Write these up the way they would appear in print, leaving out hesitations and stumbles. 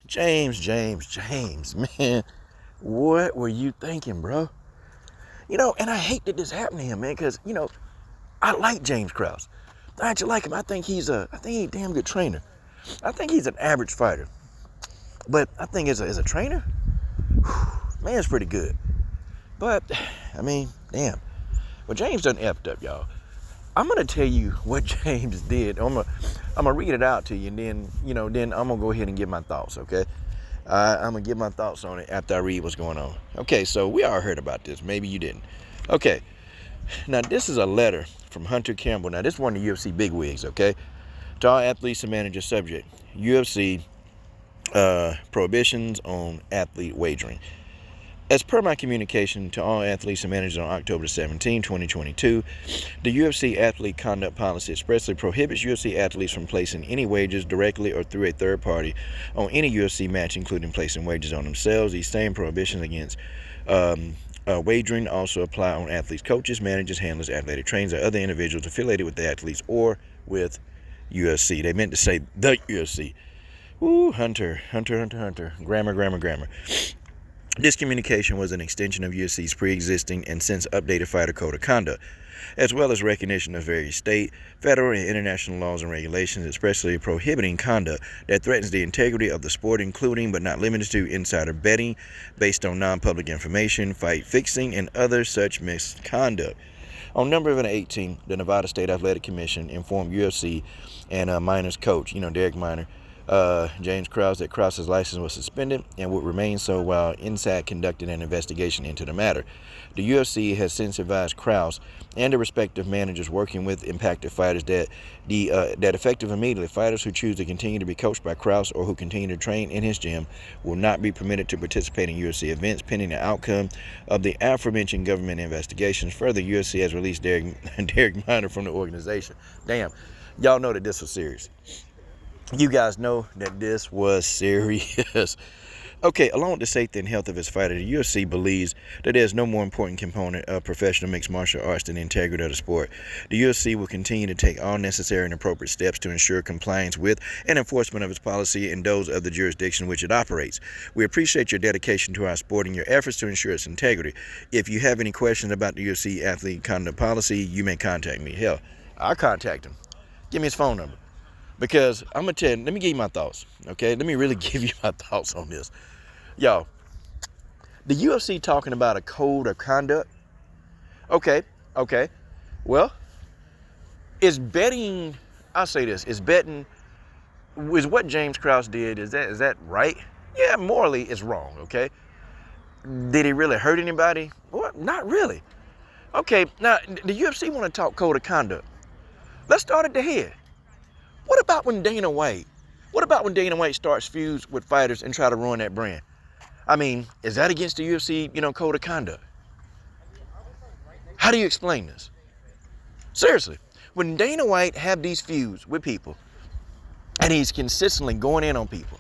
James, man, what were you thinking, bro? You know, and I hate that this happened to him, man, because, you know, I like James Krause. I actually like him. I think he's a damn good trainer. I think he's an average fighter. But I think as a trainer, man, it's pretty good. But, I mean, damn. Well, James done effed up, y'all. I'm going to tell you what James did. I'm gonna read it out to you, and then, you know, then I'm going to go ahead and give my thoughts, okay? I'm going to give my thoughts on it after I read what's going on. Okay, so we all heard about this. Maybe you didn't. Okay. Now, this is a letter from Hunter Campbell. Now, this is one of the UFC bigwigs, okay? To all athletes and managers subject. UFC prohibitions on athlete wagering. As per my communication to all athletes and managers on October 17, 2022, the UFC athlete conduct policy expressly prohibits UFC athletes from placing any wagers directly or through a third party on any UFC match, including placing wagers on themselves. These same prohibitions against wagering also apply on athletes, coaches, managers, handlers, athletic trainers, or other individuals affiliated with the athletes or with UFC. They meant to say the UFC. Ooh, Hunter. Grammar. This communication was an extension of UFC's pre-existing and since updated fighter code of conduct, as well as recognition of various state, federal, and international laws and regulations expressly prohibiting conduct that threatens the integrity of the sport, including but not limited to insider betting based on non-public information, fight fixing, and other such misconduct. On November 18, the Nevada State Athletic Commission informed UFC and Minor's coach, Derek Minor, James Krause, that Krause's license was suspended and would remain so while INSAC conducted an investigation into the matter. The UFC has since advised Krause and the respective managers working with impacted fighters that effective immediately, fighters who choose to continue to be coached by Krause or who continue to train in his gym will not be permitted to participate in UFC events pending the outcome of the aforementioned government investigations. Further, UFC has released Derek Minor from the organization. Damn, y'all know that this was serious. You guys know that this was serious. Okay, along with the safety and health of its fighter, the UFC believes that there is no more important component of professional mixed martial arts than the integrity of the sport. The UFC will continue to take all necessary and appropriate steps to ensure compliance with and enforcement of its policy and those of the jurisdiction in which it operates. We appreciate your dedication to our sport and your efforts to ensure its integrity. If you have any questions about the UFC athlete conduct policy, you may contact me. Hell, I'll contact him. Give me his phone number. Because I'm going to tell you, let me give you my thoughts, okay? Let me really give you my thoughts on this. Y'all, the UFC talking about a code of conduct. Okay. Well, is betting, I'll say this, is what James Krause did, is that right? Yeah, morally it's wrong, okay? Did he really hurt anybody? Well, not really. Okay, now, the UFC want to talk code of conduct. Let's start at the head. What about when Dana White starts feuds with fighters and try to ruin that brand? I mean, is that against the UFC, code of conduct? How do you explain this? Seriously, when Dana White have these feuds with people, and he's consistently going in on people,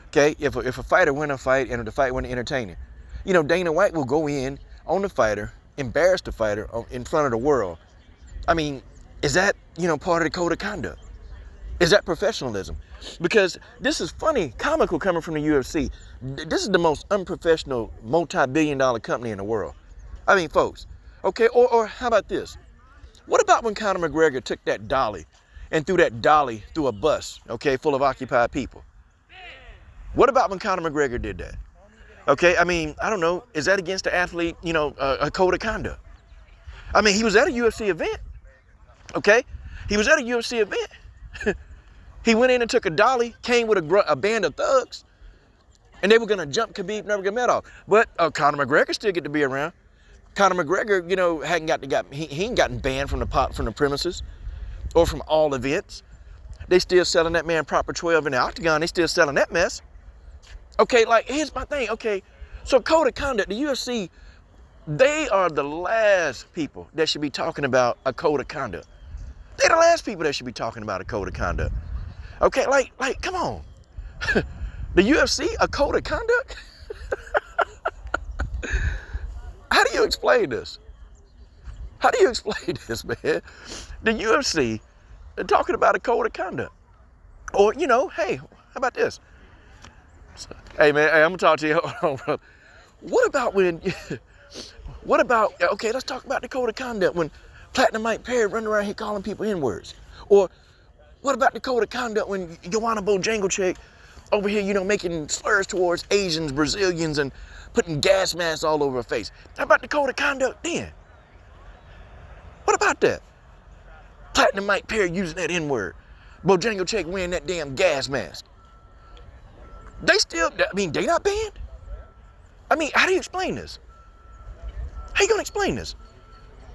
okay? If a fighter win a fight and if the fight wasn't entertaining, Dana White will go in on the fighter, embarrass the fighter in front of the world. I mean, is that, part of the code of conduct? Is that professionalism? Because this is funny, comical coming from the UFC. This is the most unprofessional multi-billion-dollar company in the world. I mean, folks, okay, or how about this? What about when Conor McGregor took that dolly and threw that dolly through a bus, okay, full of occupied people? What about when Conor McGregor did that? Okay, I mean, I don't know, is that against the athlete, a code of conduct? I mean, he was at a UFC event, okay? He was at a UFC event. He went in and took a dolly, came with a band of thugs, and they were going to jump Khabib Nurmagomedov. But Conor McGregor still get to be around. Conor McGregor, he ain't gotten banned from the premises or from all events. They still selling that man Proper 12 in the octagon. They still selling that mess. Okay, like, here's my thing. Okay, so code of conduct, the UFC, they are the last people that should be talking about a code of conduct. They're the last people that should be talking about a code of conduct. Okay, like, come on. The UFC, a code of conduct? How do you explain this? How do you explain this, man? The UFC talking about a code of conduct. Or, hey, how about this? Hey man, hey, I'm gonna talk to you. Hold on, bro. What about when? What about? Okay, let's talk about the code of conduct when Platinum Mike Perry running around here calling people N-words, or what about the code of conduct when Joanna Bojanglecheck over here, you know, making slurs towards Asians, Brazilians, and putting gas masks all over her face? How about the code of conduct then? What about that? Platinum Mike Perry using that N-word, Bojanglecheck wearing that damn gas mask. They still, I mean, they not banned? I mean, how do you explain this? How you gonna explain this?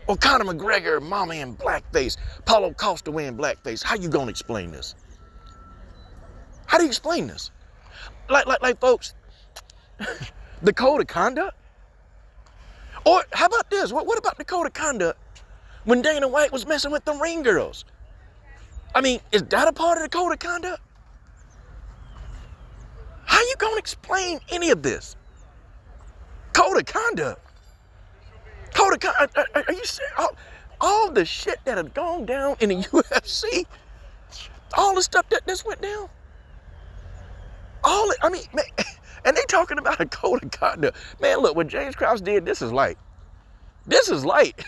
Or Conor McGregor, mama in blackface, Paulo Costa wearing blackface. How you gonna explain this? How do you explain this? Like folks, the code of conduct? Or how about this? What about the code of conduct when Dana White was messing with the ring girls? I mean, is that a part of the code of conduct? How you gonna explain any of this? Code of conduct? Code of conduct? Are you serious? All the shit that had gone down in the UFC, all the stuff that went down, I mean, man, and they talking about a code of conduct. Man, look, what James Krause did, this is light. This is light.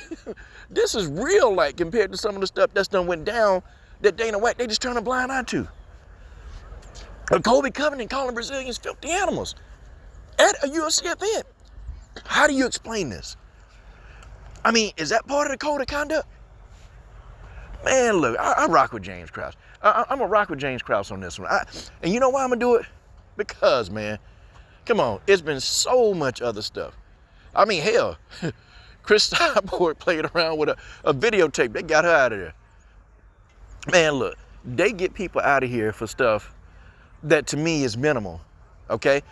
This is real light compared to some of the stuff that's done went down that Dana White, they just turn a blind eye to. A Kobe Covington calling Brazilians filthy animals at a UFC event. How do you explain this? I mean, is that part of the code of conduct? Man, look, I rock with James Krause. I'm going to rock with James Krause on this one. And you know why I'm going to do it? Because, man, come on, it's been so much other stuff. I mean, hell, Chris Cyborg played around with a videotape. They got her out of there. Man, look, they get people out of here for stuff that to me is minimal, okay?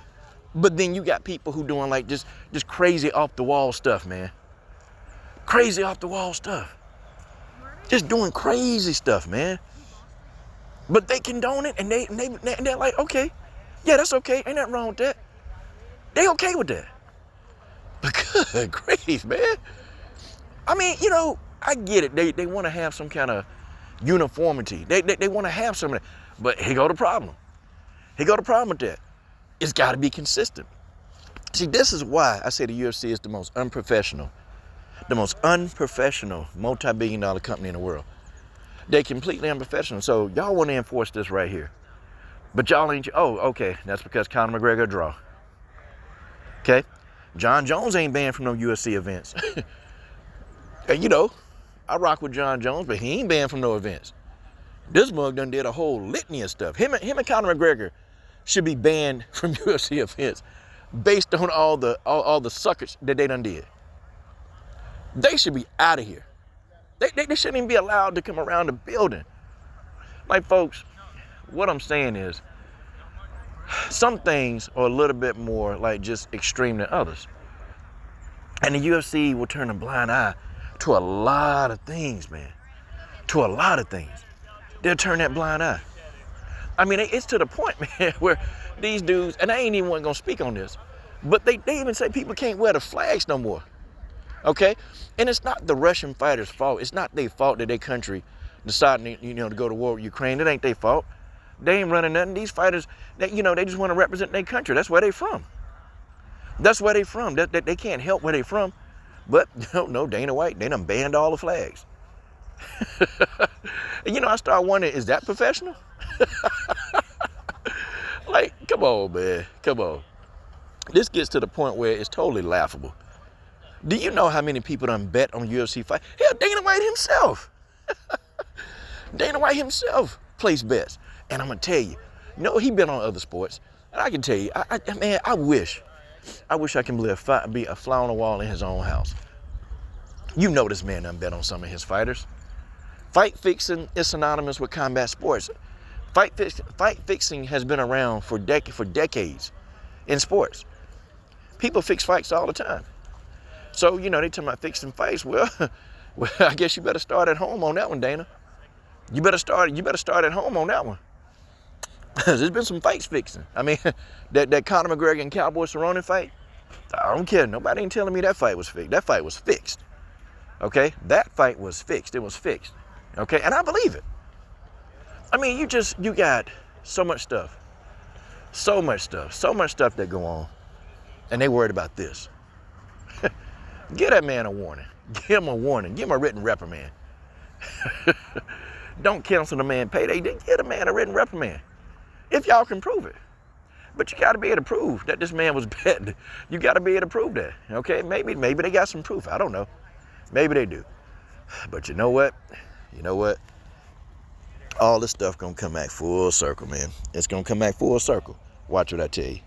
But then you got people who doing like just crazy off the wall stuff, man. Crazy off the wall stuff. Just doing crazy stuff, man. But they condone it and they're like, okay, yeah, that's okay. Ain't nothing wrong with that. They okay with that. But good grief, man. I mean, you know, I get it. They want to have some kind of uniformity. They want to have some of that. But here go the problem. Here go the problem with that. It's got to be consistent. See, this is why I say the UFC is the most unprofessional multi-billion-dollar company in the world. They're completely unprofessional. So y'all want to enforce this right here. But y'all ain't, oh, okay, that's because Conor McGregor draw. Okay? John Jones ain't banned from no UFC events. And you know, I rock with John Jones, but he ain't banned from no events. This mug done did a whole litany of stuff. Him and Conor McGregor should be banned from UFC events based on all the suckers that they done did. They should be out of here. They shouldn't even be allowed to come around the building. Like, folks, what I'm saying is, some things are a little bit more like just extreme than others. And the UFC will turn a blind eye to a lot of things, man. To a lot of things. They'll turn that blind eye. I mean, it's to the point, man, where these dudes, and I ain't even gonna speak on this, but they even say people can't wear the flags no more. Okay? And it's not the Russian fighters' fault. It's not their fault that their country decided, you know, to go to war with Ukraine. It ain't their fault. They ain't running nothing. These fighters, they just want to represent their country. That's where they from. That's where they from. They can't help where they from. But, no, Dana White, they done banned all the flags. You know, I start wondering, is that professional? Like, come on, man. Come on. This gets to the point where it's totally laughable. Do you know how many people done bet on UFC fight? Hell, Dana White himself. Dana White himself placed bets. And I'm going to tell you, he been on other sports. And I can tell you, man, I wish I can be a fly on the wall in his own house. You know this man done bet on some of his fighters. Fight fixing is synonymous with combat sports. Fight fixing has been around for decades in sports. People fix fights all the time. So, they talking about fixing fights. Well, I guess you better start at home on that one, Dana. You better start at home on that one. There's been some fights fixing. I mean, that Conor McGregor and Cowboy Cerrone fight, I don't care. Nobody ain't telling me that fight was fixed. That fight was fixed. Okay? That fight was fixed. It was fixed. Okay? And I believe it. I mean, you got so much stuff So much stuff that go on, and they worried about this. Give that man a warning. Give him a warning. Give him a written reprimand. Don't cancel the man payday. Give the man a written reprimand, if y'all can prove it. But you got to be able to prove that this man was betting. You got to be able to prove that. Okay, maybe they got some proof. I don't know. Maybe they do. But you know what? All this stuff gonna come back full circle, man. It's gonna come back full circle. Watch what I tell you.